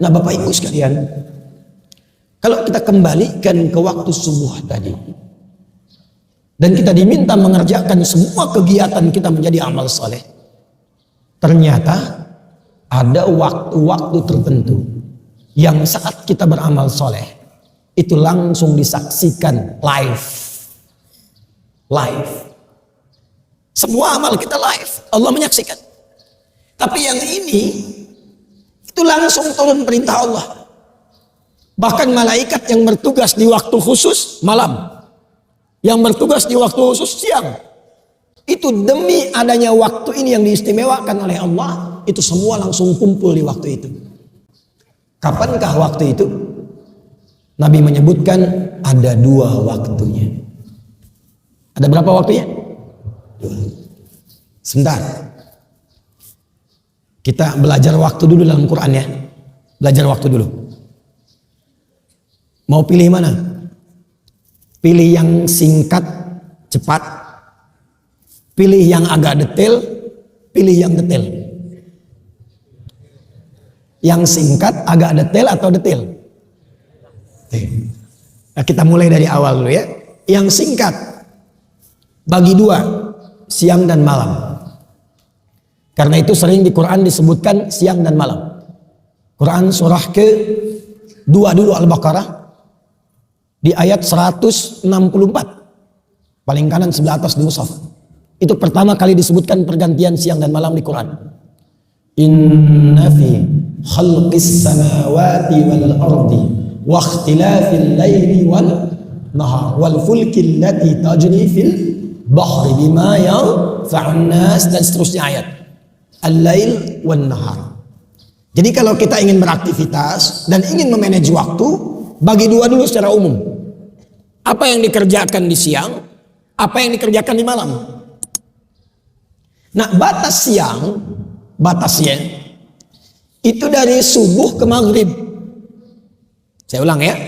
Nah Bapak Ibu sekalian, kalau kita kembalikan ke waktu subuh tadi, dan kita diminta mengerjakan semua kegiatan kita menjadi amal soleh, ternyata ada waktu-waktu tertentu yang saat kita beramal soleh itu langsung disaksikan live. Semua amal kita live, Allah menyaksikan. Tapi yang ini itu langsung turun perintah Allah. Bahkan malaikat yang bertugas di waktu khusus malam, yang bertugas di waktu khusus siang, itu demi adanya waktu ini yang diistimewakan oleh Allah, itu semua langsung kumpul di waktu itu. Kapankah waktu itu? Nabi menyebutkan ada 2 waktunya. Ada berapa waktunya? 2. Sebentar. Kita belajar waktu dulu dalam Quran ya. Belajar waktu dulu. Mau pilih mana? Pilih yang singkat, cepat. Pilih yang agak detail. Pilih yang detail. Yang singkat, agak detail atau detail? Nah, kita mulai dari awal dulu ya. Yang singkat bagi 2, siang dan malam. Karena itu sering di Quran disebutkan siang dan malam. Quran surah ke-2 dulu Al-Baqarah di ayat 164. Paling kanan sebelah atas di mushaf. Itu pertama kali disebutkan pergantian siang dan malam di Quran. Inna fi khalqis samawati wal ardi wa ikhtilafil laili wal nahar wal fulki allati tajri fil bahri bima yanfa'un nas, dan seterusnya ayat. Al-lail wan nahar. Jadi kalau kita ingin beraktivitas dan ingin memanage waktu, bagi 2 dulu secara umum. Apa yang dikerjakan di siang, apa yang dikerjakan di malam. Nah, batas siang, batasnya itu dari subuh ke maghrib. Saya ulang ya.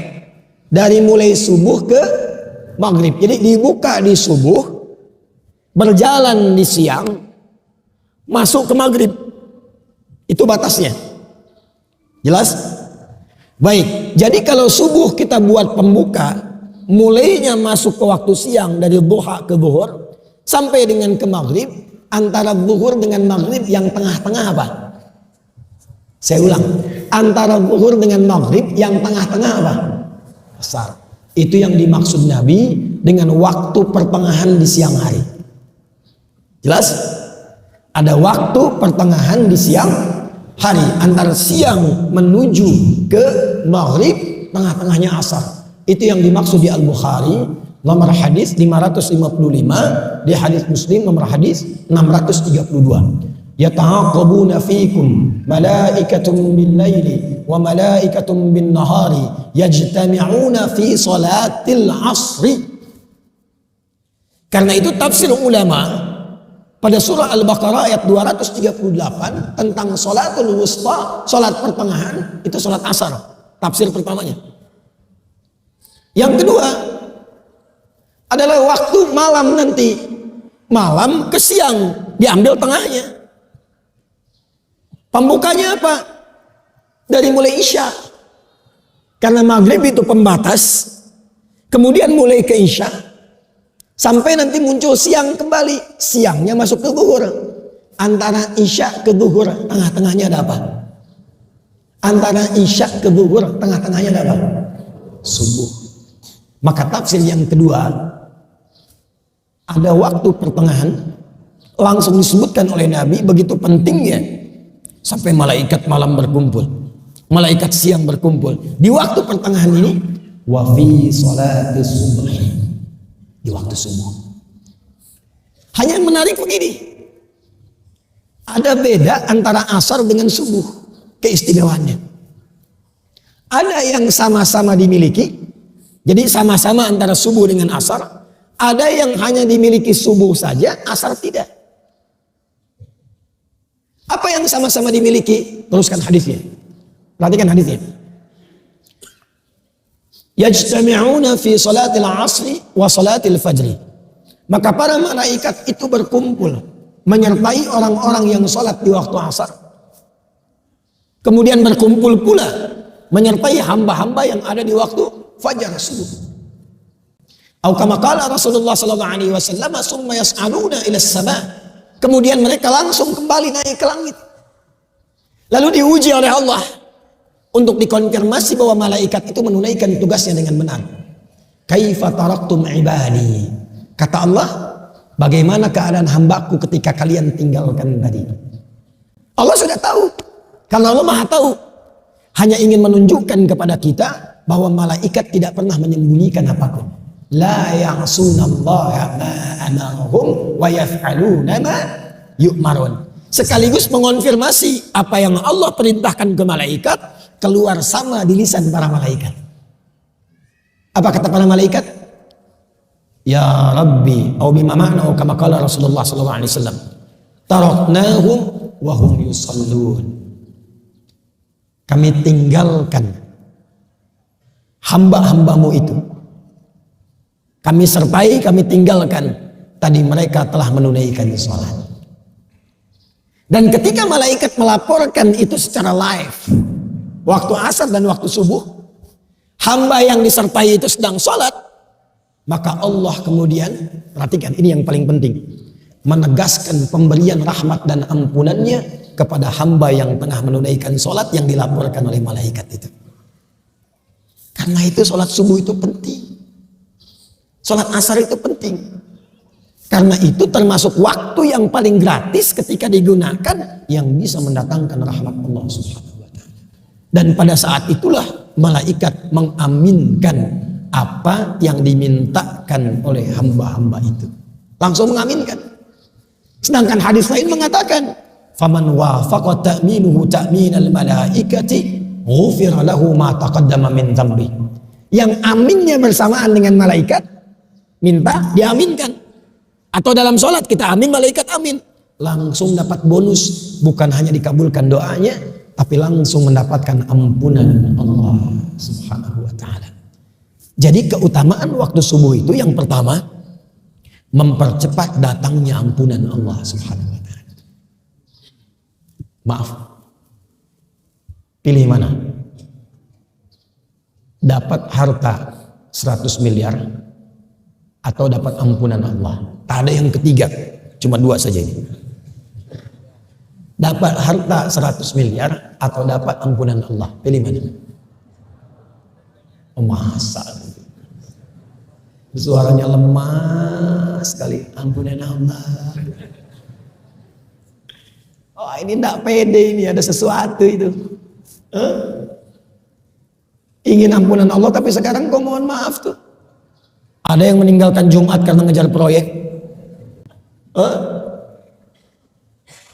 Dari mulai subuh ke maghrib. Jadi dibuka di subuh, berjalan di siang, masuk ke maghrib. Itu batasnya. Jelas? Baik. Jadi kalau subuh kita buat pembuka, mulainya masuk ke waktu siang dari duha ke zuhur sampai dengan ke maghrib. Antara zuhur dengan maghrib yang tengah-tengah apa? Saya ulang. Antara zuhur dengan maghrib yang tengah-tengah apa? Asar. Itu yang dimaksud Nabi dengan waktu pertengahan di siang hari. Jelas? Ada waktu pertengahan di siang hari. Antara siang menuju ke maghrib, tengah-tengahnya asar. Itu yang dimaksud di Al-Bukhari, nomor hadis 555, di hadis Muslim nomor hadis 632. Yata'aqabuna fikum malaikatun bil laili wa malaikatun bin nahari yajtami'una fi salatil asri. Karena itu tafsir ulama pada surah Al-Baqarah ayat 238 tentang salatul wusta, salat pertengahan, itu salat asar. Tafsir pertamanya. Yang kedua adalah waktu malam nanti. Malam ke siang diambil tengahnya. Pembukanya apa? Dari mulai Isya. Karena maghrib itu pembatas. Kemudian mulai ke Isya. Sampai nanti muncul siang kembali. Siangnya masuk ke zuhur. Antara Isya ke zuhur, tengah-tengahnya ada apa? Antara Isya ke zuhur, tengah-tengahnya ada apa? Subuh. Maka tafsir yang kedua, ada waktu pertengahan langsung disebutkan oleh Nabi, begitu pentingnya sampai malaikat malam berkumpul, malaikat siang berkumpul di waktu pertengahan ini. Wa fi salatis subhi, di waktu subuh. Hanya yang menarik begini, ada beda antara asar dengan subuh keistimewaannya. Ada yang sama-sama dimiliki, jadi sama-sama antara subuh dengan asar. Ada yang hanya dimiliki subuh saja, asar tidak. Apa yang sama-sama dimiliki? Teruskan hadisnya. Perhatikan hadisnya. Yajtami'una fi salatil asri wa salatil fajri. Maka para malaikat itu berkumpul menyertai orang-orang yang salat di waktu asar. kemudian berkumpul pula menyertai hamba-hamba yang ada di waktu fajar subuh. Atau kama qala Rasulullah sallallahu alaihi wasallam, summa yas'aluna ila as-sama'. Kemudian mereka langsung kembali naik ke langit. Lalu diuji oleh Allah untuk dikonfirmasi bahwa malaikat itu menunaikan tugasnya dengan benar. Kaifa taraktum ibadi? Kata Allah, bagaimana keadaan hambaku ketika kalian tinggalkan tadi? Allah sudah tahu. Karena Allah Maha tahu. Hanya ingin menunjukkan kepada kita bahwa malaikat tidak pernah menyembunyikan apapun. La ya'sunallaha ma amarahum wa yaf'aluna ma yu'marun. Sekaligus mengonfirmasi apa yang Allah perintahkan ke malaikat keluar sama di lisan para malaikat. Apa kata para malaikat? Ya Rabbi, atau bima ma'na kama qala Rasulullah sallallahu alaihi wasallam. Taraknahum wa hum yusallun. Kami tinggalkan hamba-hambamu itu. Kami sertai, kami tinggalkan. Tadi mereka telah menunaikan sholat. Dan ketika malaikat melaporkan itu secara live, waktu asar dan waktu subuh, hamba yang disertai itu sedang sholat, maka Allah kemudian, perhatikan ini yang paling penting, menegaskan pemberian rahmat dan ampunannya kepada hamba yang tengah menunaikan sholat yang dilaporkan oleh malaikat itu. Karena itu sholat subuh itu penting. Sholat asar itu penting. Karena itu termasuk waktu yang paling gratis ketika digunakan yang bisa mendatangkan rahmat Allah Subhanahu wa ta'ala. Dan pada saat itulah malaikat mengaminkan apa yang dimintakan oleh hamba-hamba itu. Langsung mengaminkan. Sedangkan hadis lain mengatakan, "Faman wafaqa ta'minuhu ta'minal malaikati, ghufira lahu ma taqaddama min dzambi." Yang aminnya bersamaan dengan malaikat, minta diaminkan. Atau dalam sholat kita amin, malaikat amin. Langsung dapat bonus. Bukan hanya dikabulkan doanya, tapi langsung mendapatkan ampunan Allah Subhanahu wa ta'ala. Jadi keutamaan waktu subuh itu yang pertama, mempercepat datangnya ampunan Allah Subhanahu wa ta'ala. Maaf, pilih mana? Dapat harta 100 miliar atau dapat ampunan Allah? Tak ada yang ketiga, cuma dua saja ini. Dapat harta 100 miliar atau dapat ampunan Allah? Pilih mana? Oh, masa suaranya lemah sekali. Ampunan Allah. Oh, ini tidak pede, ini ada sesuatu itu. Ingin ampunan Allah tapi sekarang kok mohon maaf tuh. Ada yang meninggalkan Jumat karena ngejar proyek.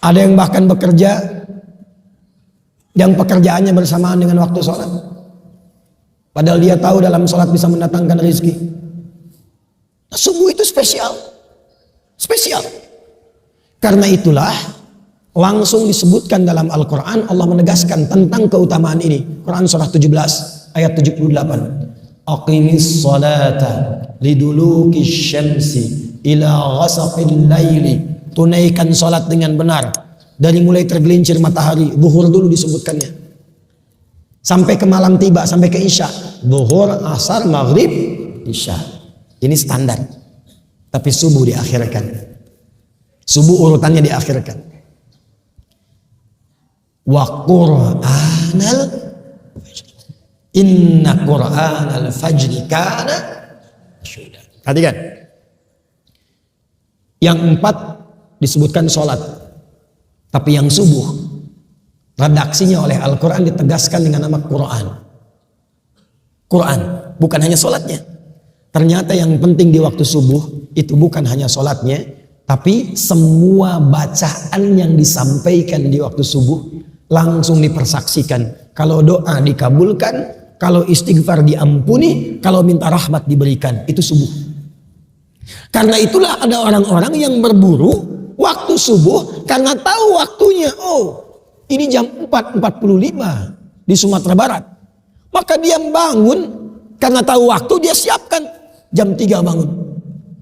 Ada yang bahkan bekerja yang pekerjaannya bersamaan dengan waktu sholat. Padahal dia tahu dalam sholat bisa mendatangkan rezeki. Subuh itu spesial. Spesial. Karena itulah langsung disebutkan dalam Al-Quran, Allah menegaskan tentang keutamaan ini. Quran surah 17 ayat 78. Aqimis salata liduluki syamsi ila ghasaqil laili. Tunaikan salat dengan benar dari mulai tergelincir matahari. Zuhur dulu disebutkannya sampai ke malam tiba, sampai ke isya. Zuhur, asar, maghrib, isya. Ini standar. Tapi subuh diakhirkan. Subuh urutannya diakhirkan. Wa qur'anal fajr. Inna qur'anal fajri kana mashhuda. Perhatikan. Yang 4 disebutkan sholat. Tapi yang subuh, redaksinya oleh Al-Quran ditegaskan dengan nama Quran. Quran, bukan hanya sholatnya. Ternyata yang penting di waktu subuh, itu bukan hanya sholatnya, tapi semua bacaan yang disampaikan di waktu subuh, langsung dipersaksikan. Kalau doa dikabulkan, kalau istighfar diampuni, kalau minta rahmat diberikan. Itu subuh. Karena itulah ada orang-orang yang berburu waktu subuh karena tahu waktunya. Oh, ini jam 4.45 di Sumatera Barat. Maka dia bangun karena tahu waktu, dia siapkan jam 3 bangun.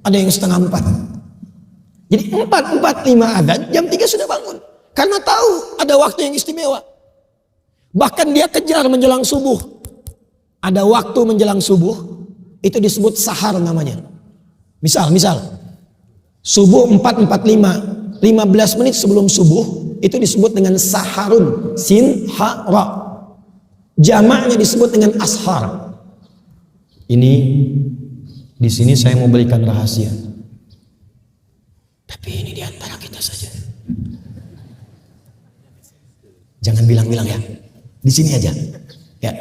Ada yang setengah 4. Jadi 4.45 adzan, jam 3 sudah bangun. Karena tahu ada waktu yang istimewa. Bahkan dia kejar menjelang subuh. Ada waktu menjelang subuh, itu disebut sahar namanya. Misal, subuh 4.45, 15 menit sebelum subuh, itu disebut dengan saharun, sin, ha, ra. Jamaknya disebut dengan ashar. Ini, di sini saya mau berikan rahasia. Tapi ini di antara kita saja. Jangan bilang-bilang ya. Di sini aja. Ya.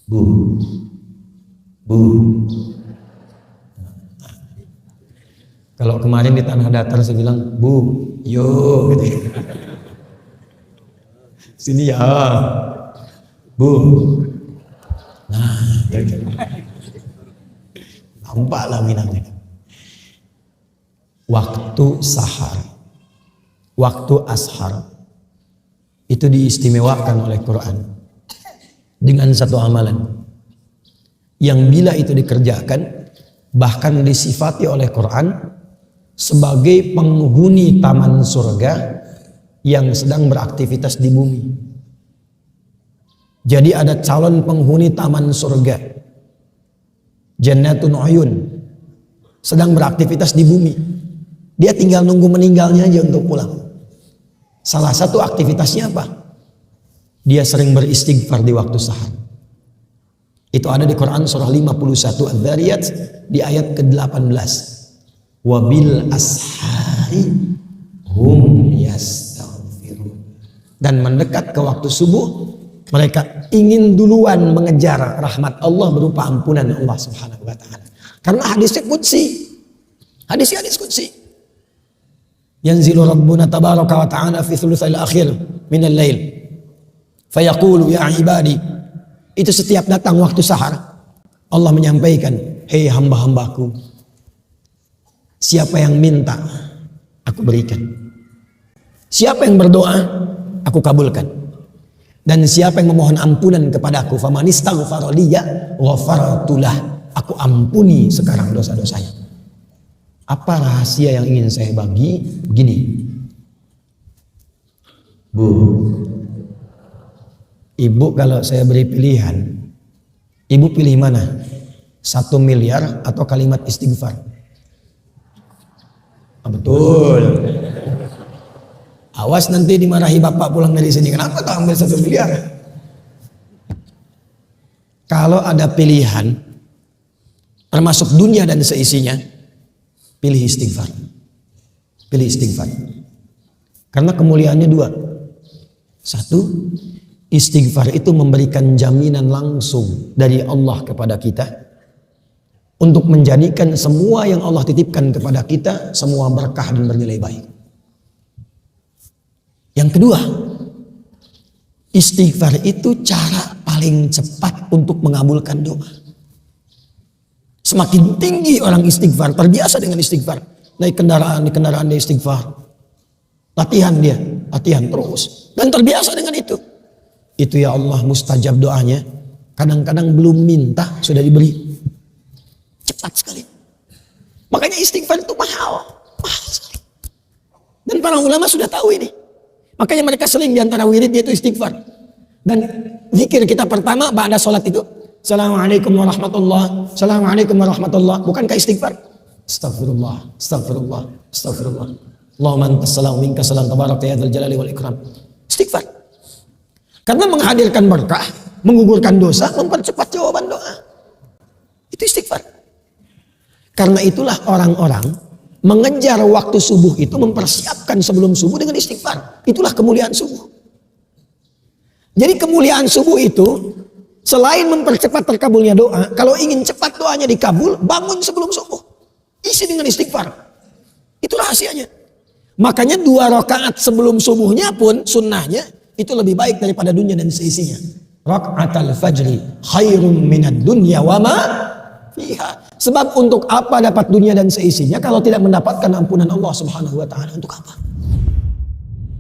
Bu. Kalau kemarin di Tanah Datar saya bilang, Bu, yo, gitu. Sini ya, Bu. Nah, gitu. Nampaklah minangnya. Waktu sahar, waktu ashar, itu diistimewakan oleh Quran dengan satu amalan yang bila itu dikerjakan bahkan disifati oleh Quran sebagai penghuni taman surga yang sedang beraktivitas di bumi. Jadi ada calon penghuni taman surga, Jannatun Uyun, sedang beraktivitas di bumi. Dia tinggal nunggu meninggalnya aja untuk pulang. Salah satu aktivitasnya apa? Dia sering beristighfar di waktu sahar. Itu ada di Quran surah 51 Adz-Dzariyat di ayat ke-18. Wabil ashari hum yastaghfirun. Dan mendekat ke waktu subuh, mereka ingin duluan mengejar rahmat Allah berupa ampunan Allah Subhanahu wa taala. Karena hadisnya qudsi. Hadis qudsi. Yanzilu Rabbuna tabaraka wa ta'ala fi thuluthil akhir minal lail. Fayaqulu ya ibadi. Itu setiap datang waktu sahar, Allah menyampaikan, hei hamba-hambaku, siapa yang minta, aku berikan. Siapa yang berdoa, aku kabulkan. Dan siapa yang memohon ampunan kepadaku, famanistaghfara liya ghafartu lah, aku ampuni sekarang dosa-dosanya. Apa rahasia yang ingin saya bagi? Begini, Bu, Ibu kalau saya beri pilihan, Ibu pilih mana? 1 miliar atau kalimat istighfar? Betul. Awas nanti dimarahi bapak pulang dari sini. Kenapa kau ambil 1 miliar? Kalau ada pilihan, termasuk dunia dan seisinya, pilih istighfar. Pilih istighfar. Karena kemuliaannya 2. 1, istighfar itu memberikan jaminan langsung dari Allah kepada kita untuk menjadikan semua yang Allah titipkan kepada kita semua berkah dan bernilai baik. Yang kedua, istighfar itu cara paling cepat untuk mengabulkan doa. Semakin tinggi orang istighfar, terbiasa dengan istighfar, naik kendaraan, di kendaraan dia istighfar, latihan terus, dan terbiasa dengan itu. Itu ya Allah mustajab doanya. Kadang-kadang belum minta sudah diberi. Cepat sekali. Makanya istighfar itu mahal sekali. Dan para ulama sudah tahu ini. Makanya mereka sering diantara wiridnya itu istighfar. Dan zikir kita pertama ba'da sholat itu, Assalamualaikum warahmatullah, Assalamualaikum warahmatullah. Bukankah istighfar? Astagfirullah, astagfirullah, astagfirullah. Allahumma antas salam minka salam tabarak ya dzal jalali wal ikram. Istighfar. Karena menghadirkan berkah, menggugurkan dosa, mempercepat jawaban doa. Itu istighfar. Karena itulah orang-orang mengejar waktu subuh itu mempersiapkan sebelum subuh dengan istighfar. Itulah kemuliaan subuh. Jadi kemuliaan subuh itu selain mempercepat terkabulnya doa, kalau ingin cepat doanya dikabul, bangun sebelum subuh. Isi dengan istighfar. Itu rahasianya. Makanya 2 rakaat sebelum subuhnya pun sunnahnya itu lebih baik daripada dunia dan seisinya. Rakaatul fajri khairum minad dunya wa ma fiha. Sebab untuk apa dapat dunia dan seisinya kalau tidak mendapatkan ampunan Allah Subhanahu wa taala? Untuk apa?